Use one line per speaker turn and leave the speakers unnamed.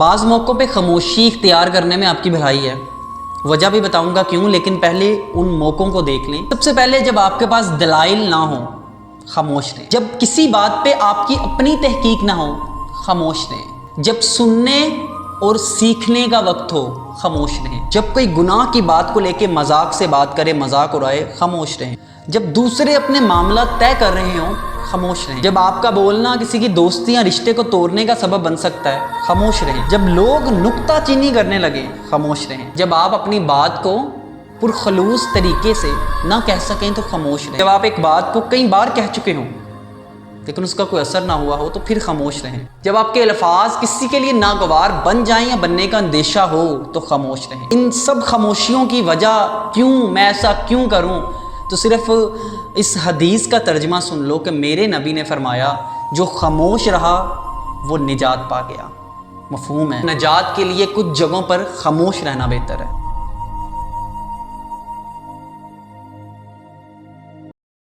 بعض موقعوں پہ خاموشی اختیار کرنے میں آپ کی بھلائی ہے، وجہ بھی بتاؤں گا کیوں، لیکن پہلے ان موقعوں کو دیکھ لیں۔ سب سے پہلے جب آپ کے پاس دلائل نہ ہوں، خاموش رہیں۔ جب کسی بات پہ آپ کی اپنی تحقیق نہ ہو، خاموش رہیں۔ جب سننے اور سیکھنے کا وقت ہو، خاموش رہیں۔ جب کوئی گناہ کی بات کو لے کے مذاق سے بات کرے، مذاق اڑائے، خاموش رہیں۔ جب دوسرے اپنے معاملات طے کر رہے ہوں، خاموش رہیں۔ جب آپ کا بولنا کسی کی دوستی یا رشتے کو توڑنے کا سبب بن سکتا ہے، خاموش رہیں۔ جب لوگ نکتہ چینی کرنے لگے، خاموش رہیں۔ جب آپ اپنی بات کو پرخلوص طریقے سے نہ کہہ سکیں تو خاموش رہیں۔ جب آپ ایک بات کو کئی بار کہہ چکے ہوں لیکن اس کا کوئی اثر نہ ہوا ہو تو پھر خاموش رہیں۔ جب آپ کے الفاظ کسی کے لیے ناگوار بن جائیں یا بننے کا اندیشہ ہو تو خاموش رہیں۔ ان سب خاموشیوں کی وجہ کیوں، میں ایسا کیوں کروں، تو صرف اس حدیث کا ترجمہ سن لو کہ میرے نبی نے فرمایا جو خاموش رہا وہ نجات پا گیا۔ مفہوم ہے، نجات کے لیے کچھ جگہوں پر خاموش رہنا بہتر ہے۔